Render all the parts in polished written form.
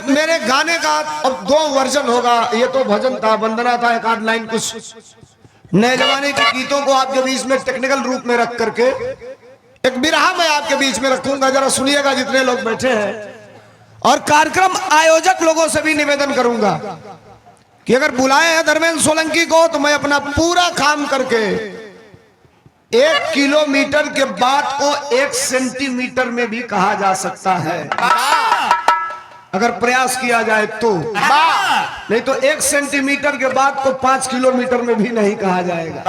मेरे गाने का अब 2 वर्जन होगा। ये तो भजन था, वंदना था, एक आध लाइन कुछ नए जमाने के गीतों को आपके बीच में टेक्निकल रूप में रख करके एक बिरहा मैं आपके बीच में रखूंगा। जरा सुनिएगा जितने लोग बैठे हैं। और कार्यक्रम आयोजक लोगों से भी निवेदन करूंगा कि अगर बुलाए हैं धर्मेंद्र सोलंकी को तो मैं अपना पूरा काम करके 1 किलोमीटर के बात को 1 सेंटीमीटर में भी कहा जा सकता है अगर प्रयास किया जाए तो। नहीं तो 1 सेंटीमीटर के बाद को 5 किलोमीटर में भी नहीं कहा जाएगा।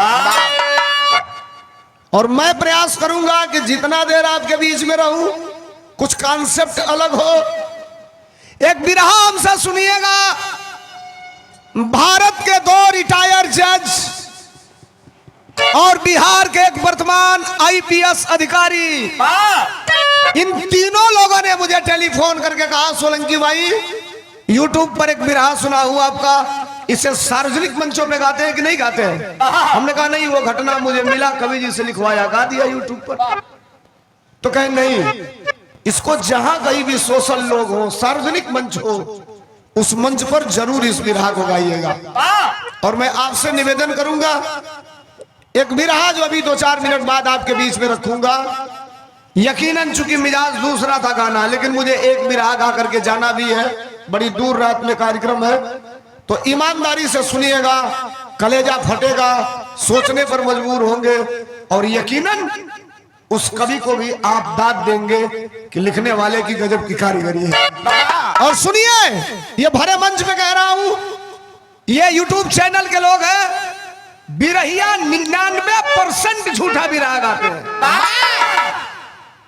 और मैं प्रयास करूंगा कि जितना देर आपके बीच में रहूं कुछ कॉन्सेप्ट अलग हो। एक बिरहा हमसे सुनिएगा। भारत के 2 रिटायर्ड जज और बिहार के एक वर्तमान आईपीएस अधिकारी, इन तीनों लोगों ने मुझे टेलीफोन करके कहा सोलंकी भाई यूट्यूब पर एक बिरहा सुना हुआ आपका, इसे सार्वजनिक मंचों पे गाते हैं कि नहीं गाते हैं? हमने कहा नहीं, वो घटना मुझे मिला, कवि जी से लिखवाया, गा दिया यूट्यूब पर। तो कहे नहीं, इसको जहां कहीं भी सोशल लोग हो, सार्वजनिक मंच हो, उस मंच पर जरूर इस बिरहा को गाइएगा। और मैं आपसे निवेदन करूंगा, एक बिरहा जो अभी 2-4 मिनट बाद आपके बीच में रखूंगा, यकीनन चूंकि मिजाज दूसरा था गाना, लेकिन मुझे एक बिरहा गा करके जाना भी है, बड़ी दूर रात में कार्यक्रम है, तो ईमानदारी से सुनिएगा, कलेजा फटेगा, सोचने पर मजबूर होंगे और यकीनन उस कवि को भी आप दाद देंगे कि लिखने वाले की गजब की कारीगरी है। और सुनिए, ये भरे मंच पे कह रहा हूं, ये यूट्यूब चैनल के लोग हैं, बिरहिया 99% झूठा बिरहा गाते हैं।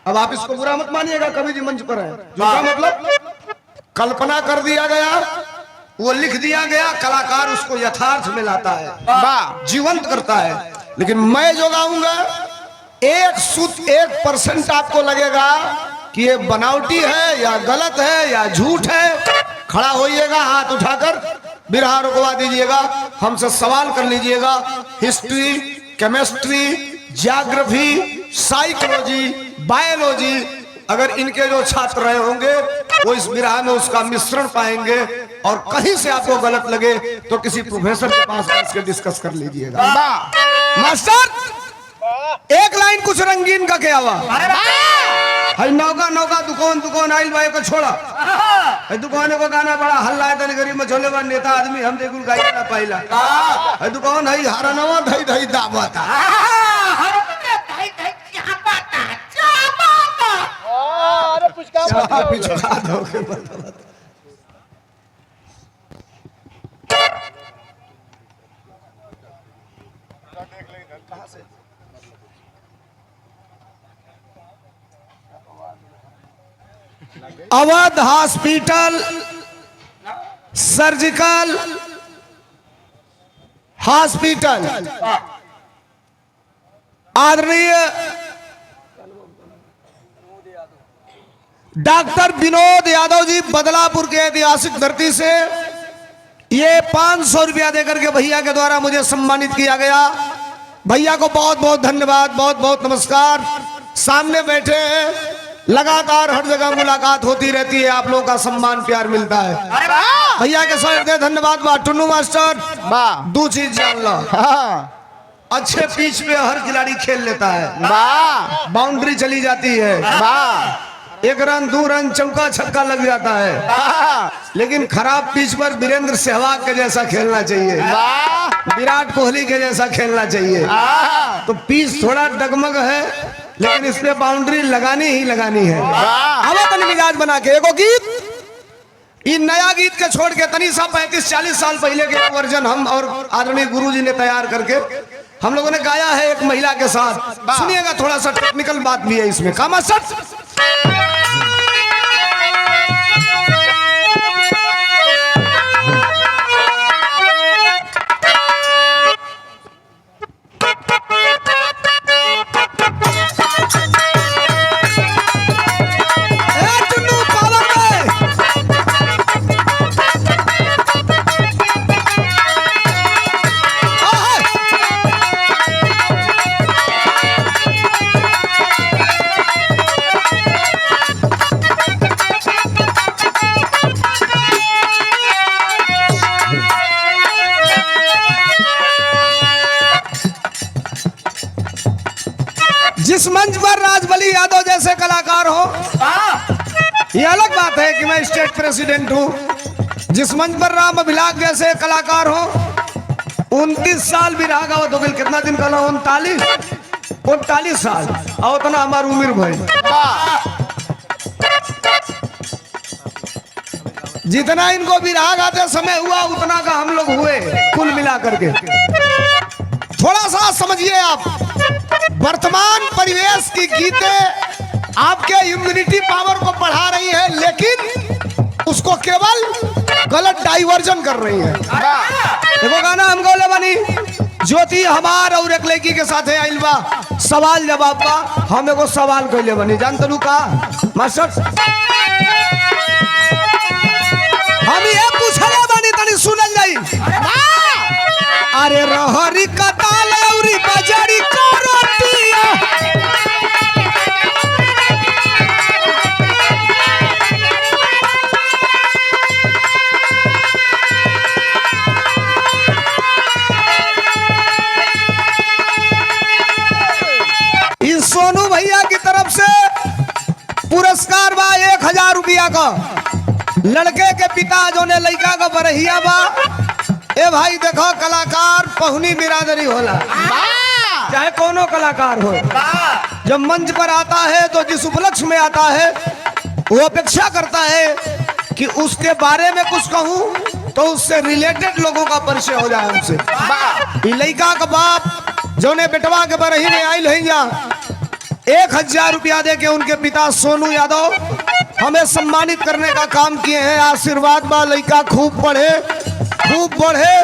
अब आप इसको बुरा मत मानिएगा, कवि जी मंच पर है, झूठा मतलब कल्पना कर दिया गया, वो लिख दिया गया, कलाकार उसको यथार्थ में लाता है, जीवंत करता है। लेकिन मैं जो गाऊंगा 1% आपको लगेगा कि ये बनावटी है या गलत है या झूठ है। खड़ा होइएगा, हाथ उठाकर बिरहा रुकवा दीजिएगा, हमसे सवाल कर लीजिएगा। History, chemistry, geography, psychology, biology, अगर इनके जो छात्र रहे होंगे वो इस बिरहा में उसका मिश्रण पाएंगे। और कहीं से आपको गलत लगे तो किसी प्रोफेसर के पास इसके डिस्कस कर लीजिएगा। मास्टर एक लाइन कुछ रंगीन का क्या हुआ? नौका नौका दुकान आइल भाई को छोड़ा, दुकान को गाना बड़ा हल्ला है, तनी गरीब मछोले बन नेता आदमी हम देखुल गाई ना पाइला। दुकान है हरा नवा धई धई दाबता, अवध हॉस्पिटल, सर्जिकल हॉस्पिटल, आदरणीय डॉक्टर विनोद यादव जी बदलापुर के ऐतिहासिक धरती से ये 500 रुपया देकर के भैया के द्वारा मुझे सम्मानित किया गया। भैया को बहुत बहुत धन्यवाद, बहुत बहुत नमस्कार। सामने बैठे हैं, लगातार हर जगह मुलाकात होती रहती है, आप लोगों का सम्मान प्यार मिलता है। भैया के साथ धन्यवाद। टुन्नू मास्टर दो चीज जान लो, अच्छे पिच पे हर खिलाड़ी खेल लेता है, बाउंड्री चली जाती है, 1 रन 2 रन चौका छक्का लग जाता है। लेकिन खराब पिच पर वीरेंद्र सहवाग के जैसा खेलना चाहिए, विराट कोहली के जैसा खेलना चाहिए। तो पिच थोड़ा डगमग है, लेकिन इसमें बाउंड्री लगानी ही लगानी है। अब मिजाज बना के एगो गीत, इन नया गीत के छोड़ के तनीसा 35-40 साल पहले के वर्जन हम और आदरणीय गुरुजी ने तैयार करके हम लोगों ने गाया है एक महिला के साथ। सुनिएगा, थोड़ा सा टेक्निकल बात भी है इसमें। कामा सट से कलाकार हो, ये अलग बात है कि मैं स्टेट प्रेसिडेंट हूँ। जिस मंच पर राम अभिलाष जैसे कलाकार हो, 29 साल भी रहा गाओ तो कितना दिन का 39 साल और उतना हमारी उम्र भाई। जितना इनको विरहा गाते समय हुआ उतना का हम लोग हुए कुल मिला करके। थोड़ा सा समझिए आप, वर्तमान परिवेश की गीतें आपके इम्यूनिटी पावर को बढ़ा रही है, लेकिन उसको केवल गलत डाइवर्जन कर रही है। देखो गाना हम गौले बनी ज्योति हमार और एक लड़की के साथ है आइल बा, सवाल जवाब बा। हम एगो सवाल कैले बनी, जानते लू का मास्टर हम ये पूछले बनी तनी सुनल जाई। अरे रहरी का दाल औरी बजरी का रोटिया, इस सोनू भैया की तरफ से पुरस्कार बा 1000 रुपया का। लड़के के पिता जो ने लड़का का बरहिया बा। ए भाई देखो, कलाकार पहुनी बिरादरी होला, चाहे कोनो कलाकार हो, जब मंच पर आता है तो जिस उपलक्ष्य में आता है वो अपेक्षा करता है कि उसके बारे में कुछ कहूं तो उससे रिलेटेड लोगों का परिचय हो जाए हमसे। लड़का का बाप जो ने बेटवा के बरही में आई नहीं जा 1000 रुपया दे के उनके पिता सोनू यादव हमें सम्मानित करने का काम किए हैं। आशीर्वाद बा, लड़का खूब पढ़े खूब बढ़े,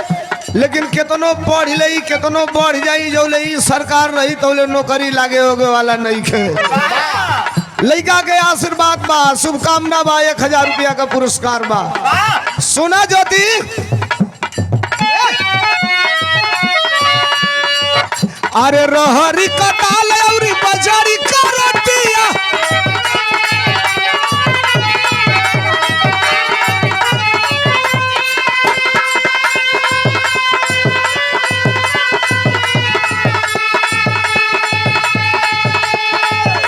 लेकिन कितनो पढ़ लई कितनो बढ़ जाई, जो लई सरकार रही तो ले नौकरी लागे होगे वाला नहीं खे। लड़का के आशीर्वाद बा, शुभकामना बा, 1000 रुपया का पुरस्कार बा। सुना ज्योति, अरे रहरी का दाल औरी बजरी का रोटिया,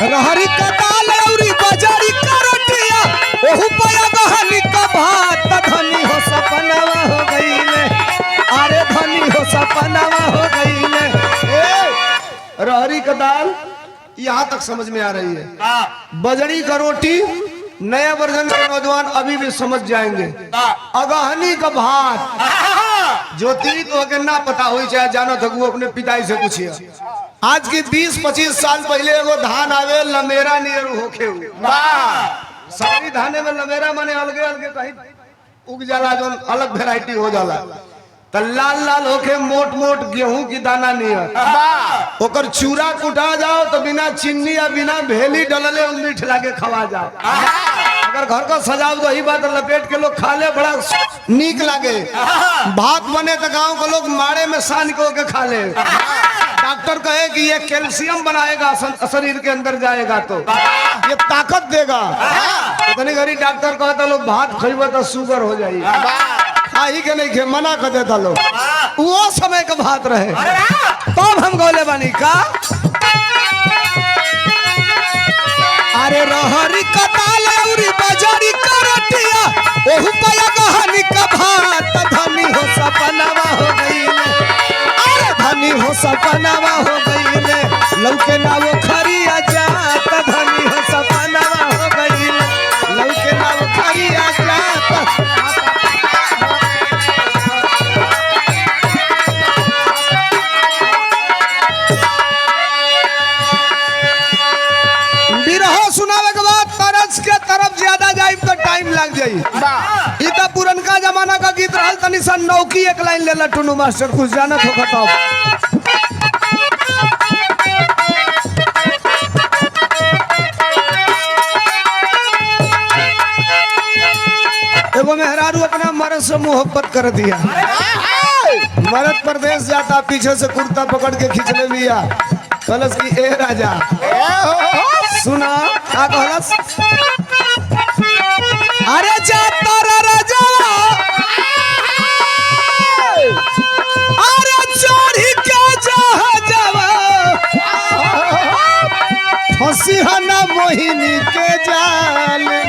रहरी का दाल औरी बजरी का रोटिया, ओहू पया गहनी का भात, धनी हो सपनावा हो गईले, अरे धनी हो सपनावा हो गईले। रहरी का दाल यहाँ तक समझ में आ रही है। बजरी का रोटी नया वर्जन के नौजवान अभी भी समझ जाएंगे। अगहनी का भात ज्योति तो अगर ना पता हो चाहे जानो तो वो अपने पिताई से पूछिए। आज की 20-25 साल पहले एगो धान आवे लमेरा नियर होखे हुए, सारी धाने में लमेरा माने अलगे अलगे कहीं उग जाला, जो अलग वेराइटी हो जाला। तो लाल लाल होके मोट मोट गेहूं की दाना नियर, ओकर चूरा कुटा जाओ तो बिना चीनी या बिना भेली डलले मीठ लागे खवा जाओ। अगर घर को सजाओ तो ही बात लपेट के लोग खा ले, बड़ा नीक लागे। भात बने तो गांव के लोग माड़े में सान के खा ले। डॉक्टर कहे कि ये कैल्शियम बनाएगा, शरीर के अंदर जाएगा तो ये ताकत देगा। इतनी घड़ी डॉक्टर कहता लोग भात खइबा तो शुगर हो जाएगी, आई के नहीं खे मना कर देता लोग। वो समय का भात रहे तब हम गौले बानी का। अरे रहरी का दाल औरी बजरी का रोटिया, ओहू पया गहनी का भात, धनी हो सपनावा हो गईले, अरे धनी हो सपनावा हो गईले, लौके ना वो खरिया जात, धनी हो सपनावा हो गईले, लौके ना वो खरिया जात। सुनावे के बाद तरस के तरफ ज्यादा जाए तो टाइम लग जाई। इता पुरनका जमाना का गीत रहल, तनी सा नौकी एक लाइन ले ला टुनु मास्टर, कुछ जानत हो बताओ। एगो मेहरारू अपना मर्द से मोहब्बत कर दिया, मर्द प्रदेश जाता, पीछे से कुर्ता पकड़ के खींचले लिया, कलश की ए राजा सुना का कहलस, अरे जाता रे राजा, अरे चढ़ी के जहाजवा, फंसी हना मोहिनी जाल में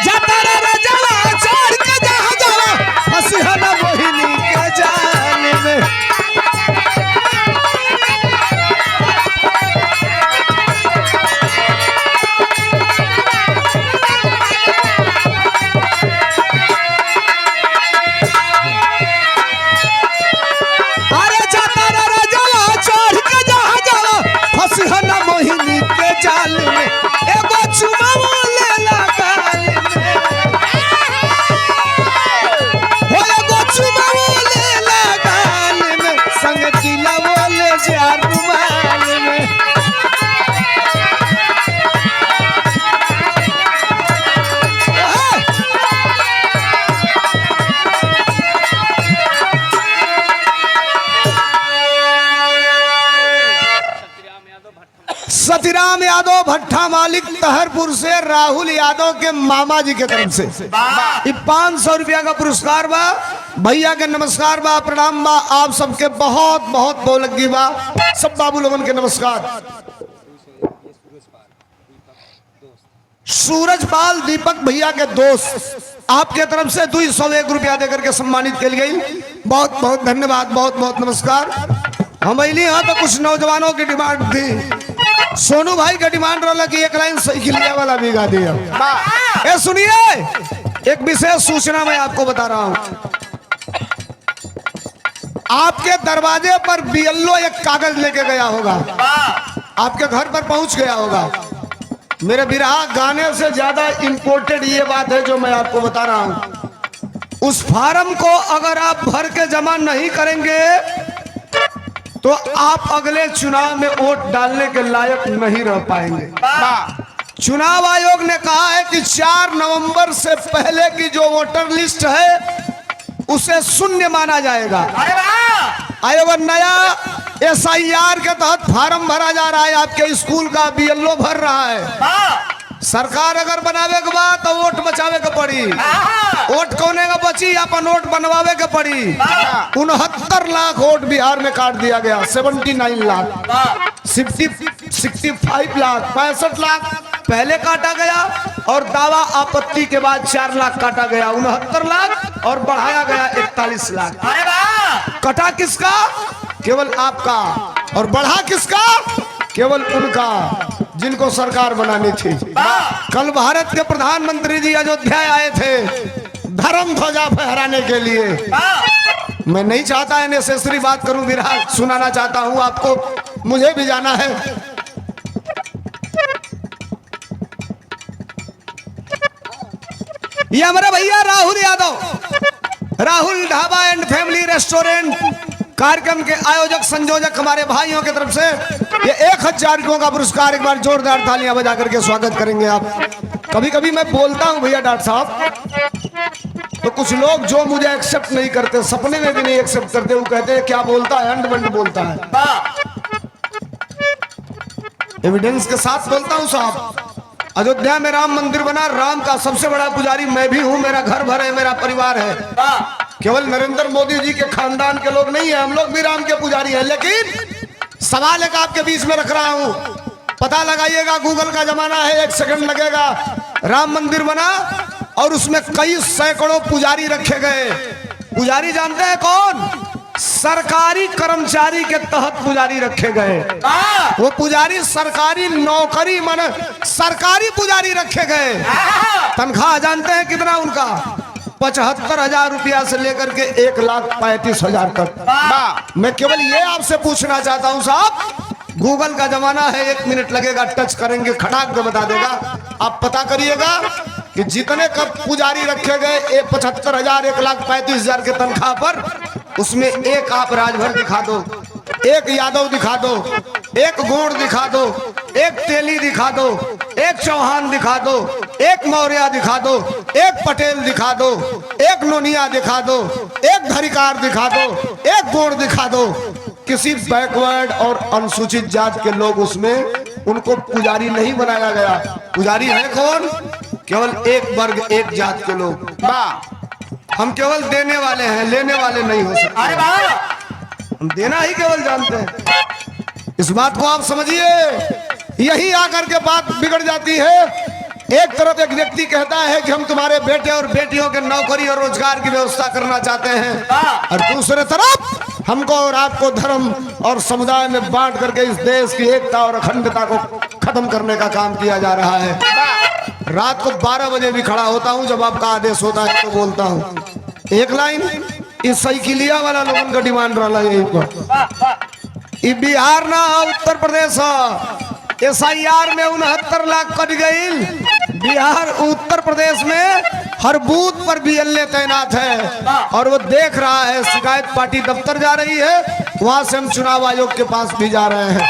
जाता रे रजवा छोड़ के जहाँ जावा फंसिया न मोहिनी के जाल में। अरे जाता रे रजवा छोड़ के जहाँ जावा फंसिया न मोहिनी के जाल में। एगो चुमा ले ला गाल में हो एगो चुमा ले ला गाल में संग दिला बोले जा रुमाल में। सतीराम यादव भट्टा मालिक तहरपुर से राहुल यादव के मामा जी के तरफ से 500 रुपया का पुरस्कार बा। भैया के नमस्कार बा, प्रणाम बा। आप सबके बहुत बहुत बोलगी बा। सब बाबू लोगन के नमस्कार। सूरजपाल दीपक भैया के दोस्त आपके तरफ से 201 रुपया देकर के सम्मानित के लिए बहुत बहुत धन्यवाद, बहुत बहुत नमस्कार। हम यहाँ तो कुछ नौजवानों की डिमांड थी। सोनू भाई का डिमांड रहा कि एक लाइन साइकिलिया वाला भी गा दिया। ए सुनिए, एक विशेष सूचना मैं आपको बता रहा हूं। आपके दरवाजे पर बीएलओ एक कागज लेके गया होगा, आपके घर पर पहुंच गया होगा। मेरे बिरहा गाने से ज्यादा इंपोर्टेड ये बात है जो मैं आपको बता रहा हूं। उस फार्म को अगर आप भर के जमा नहीं करेंगे तो आप अगले चुनाव में वोट डालने के लायक नहीं रह पाएंगे। चुनाव आयोग ने कहा है कि 4 नवंबर से पहले की जो वोटर लिस्ट है उसे शून्य माना जाएगा। आयोग नया SIR के तहत फार्म भरा जा रहा है। आपके स्कूल का BLO भर रहा है। सरकार अगर बनावे के बाद तो वोट बचावे के पड़ी। वोट कोने का बची, अपन वोट बनवावे के पड़ी। 69 लाख वोट बिहार में काट दिया गया। 79 लाख 65 लाख 65 लाख पहले काटा गया और दावा आपत्ति के बाद 4 लाख काटा गया। 69 लाख और बढ़ाया गया 41 लाख। कटा किसका? केवल आपका। और बढ़ा किसका? केवल उनका जिनको सरकार बनानी थी। कल भारत के प्रधानमंत्री जी अयोध्या आए थे धर्म ध्वजा फहराने के लिए। मैं नहीं चाहता नेसेसरी बात करूं, विरहा सुनाना चाहता हूं आपको, मुझे भी जाना है। ये हमारे भैया राहुल यादव, राहुल ढाबा एंड फैमिली रेस्टोरेंट कार्यक्रम के आयोजक संयोजक हमारे भाइयों की तरफ से ये 1000 रुपयों का पुरस्कार। एक बार जोरदार तालियां बजा करके स्वागत करेंगे आप। कभी कभी मैं बोलता हूं भैया डॉक्टर साहब, तो कुछ लोग जो मुझे एक्सेप्ट नहीं करते, सपने में भी नहीं एक्सेप्ट करते, वो कहते हैं क्या बोलता है, अंड बंड बोलता है। एविडेंस के साथ बोलता हूं साहब। अयोध्या में राम मंदिर बना, राम का सबसे बड़ा पुजारी मैं भी हूं। मेरा घर भर है, मेरा परिवार है। केवल नरेंद्र मोदी जी के खानदान के लोग नहीं है, हम लोग भी राम के पुजारी हैं। लेकिन सवाल एक आपके बीच में रख रहा हूं, पता लगाइएगा, गूगल का जमाना है, 1 सेकंड लगेगा। राम मंदिर बना और उसमें कई सैकड़ों पुजारी रखे गए। पुजारी जानते हैं कौन? सरकारी कर्मचारी के तहत पुजारी रखे गए। वो पुजारी सरकारी नौकरी माने सरकारी पुजारी रखे गए। तनख्वाह जानते हैं कितना उनका? 75,000 रुपया से लेकर के 1,35,000 तक। मैं केवल ये आपसे पूछना चाहता हूं साहब, गूगल का जमाना है, 1 मिनट लगेगा, टच करेंगे खटाक के बता देगा। आप पता करिएगा कि जितने कब पुजारी रखे गए 75,000 1,35,000 के तनख्वाह पर, उसमें एक आप राजभर दिखा दो, एक यादव दिखा दो, एक गोंड दिखा दो, एक तेली दिखा दो, एक चौहान दिखा दो, एक मौर्य दिखा दो, एक पटेल दिखा दो, एक नोनिया दिखा दो, एक धरिकार दिखा दो, एक गोंड दिखा दो। किसी बैकवर्ड और अनुसूचित जात के लोग उसमें, उनको पुजारी नहीं बनाया गया। पुजारी है कौन? केवल एक वर्ग, एक जात के लोग। हम केवल देने वाले हैं, लेने वाले नहीं हो सकते। अरे हम देना ही केवल जानते हैं। इस बात को आप समझिए। यही आकर के बात बिगड़ जाती है। एक तरफ एक व्यक्ति कहता है कि हम तुम्हारे बेटे और बेटियों के नौकरी और रोजगार की व्यवस्था करना चाहते हैं, और दूसरे तरफ हमको और आपको धर्म और समुदाय में बांट करके इस देश की एकता और अखंडता को खत्म करने का काम किया जा रहा है। रात को 12 बजे भी खड़ा होता हूं, जब आपका आदेश होता है तो बोलता हूं एक लाइन। इस साइकिलिया वाला लोगों का डिमांड रहा यही बिहार ना उत्तर प्रदेश SIR में 69 लाख कट गई। बिहार उत्तर प्रदेश में हर बूथ पर BLA तैनात है और वो देख रहा है। शिकायत पार्टी दफ्तर जा रही है, वहां से हम चुनाव आयोग के पास भी जा रहे हैं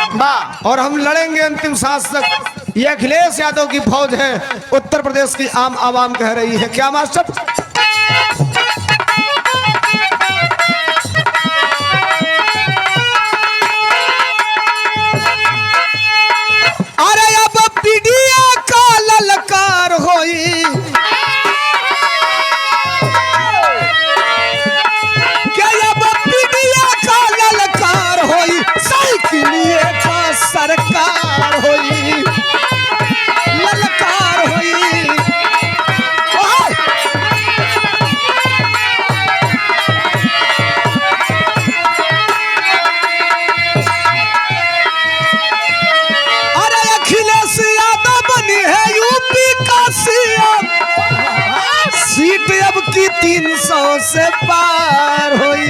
और हम लड़ेंगे अंतिम सांस तक। ये अखिलेश यादव की फौज है, उत्तर प्रदेश की आम आवाम कह रही है। क्या मास्टर? अरे अब पीडिया का ललकार होई, क्या अब पीडिया का ललकार होई, साइकिलिए का सरकार होई, ललकार होई। सीट अब की 300 से पार होई।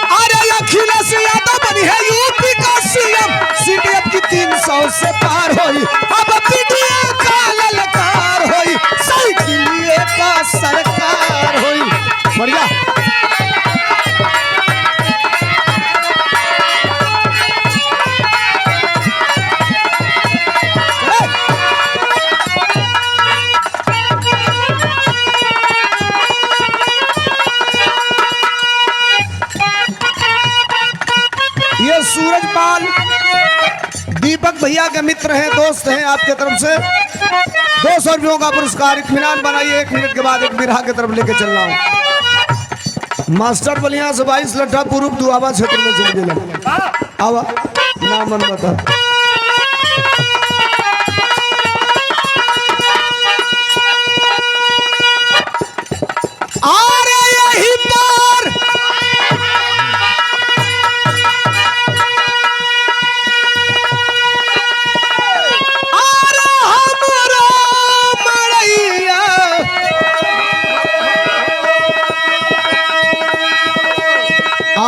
अरे अखिलेश यादव बनी है यूपी का CM, सीट अब की 300 से पार होई। अब पीडीए का ललकार होई, साइकिलिए का सरकार होई। बढ़िया। ये सूरजपाल दीपक भैया के मित्र हैं, दोस्त हैं। आपके तरफ से 200 रुपयों का पुरस्कार। इत्मीनान बनाइए, 1 मिनट के बाद एक बिरहा की तरफ लेके चल रहा हूँ। मास्टर बलिया से 22 लट्ठा पूर्व दुआबा क्षेत्र में चल गए। आवा नाम बता। अरे यही पार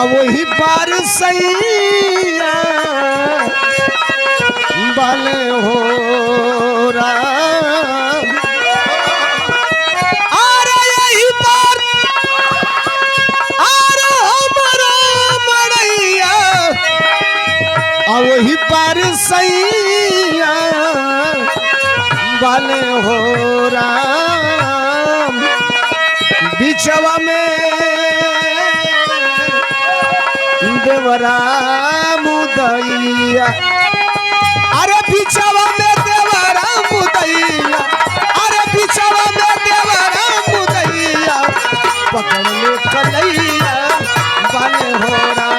वही पार सैया बाले हो राम। अरे यही पार अरे हमारा मड़ैया, वही पार सैया बाले हो राम। बिचवा में देवरा मुदैया, अरे बिचवा में देवरा मुदैया, अरे बिचवा में देवरा मुदैया, पकड़ ले कलैया बाले हो रहा।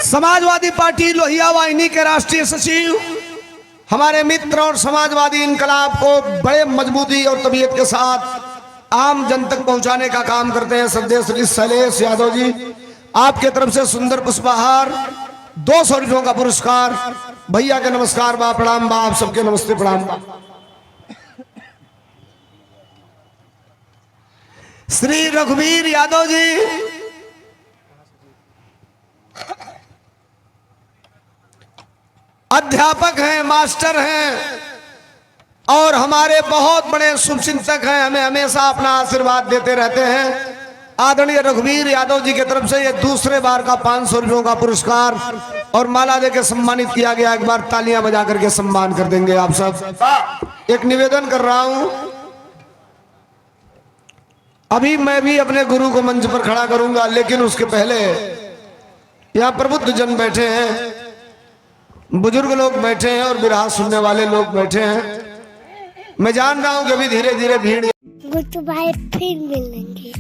समाजवादी पार्टी लोहिया वाहिनी के राष्ट्रीय सचिव, हमारे मित्र और समाजवादी इनकलाब को बड़े मजबूती और तबीयत के साथ आम जन तक पहुंचाने का काम करते हैं श्रद्धेय श्री शैलेश यादव जी। आपके तरफ से सुंदर पुष्पहार, 200 रुपयों का पुरस्कार। भैया के नमस्कार बा, प्रणाम बा, आप सबके नमस्ते प्रणाम बा। श्री रघुवीर यादव जी अध्यापक हैं, मास्टर हैं और हमारे बहुत बड़े शुभचिंतक हैं, हमें हमेशा अपना आशीर्वाद देते रहते हैं। आदरणीय रघुवीर यादव जी की तरफ से ये दूसरे बार का 500 रुपयों का पुरस्कार और माला देकर सम्मानित किया गया। एक बार तालियां बजा करके सम्मान कर देंगे आप सब। एक निवेदन कर रहा हूं, अभी मैं भी अपने गुरु को मंच पर खड़ा करूंगा, लेकिन उसके पहले यहाँ प्रबुद्ध जन बैठे हैं, बुजुर्ग लोग बैठे हैं और बिरहा सुनने वाले लोग बैठे हैं। मैं जान रहा हूं कि अभी धीरे धीरे भीड़ गुड्डू भाई फिर मिलेंगे।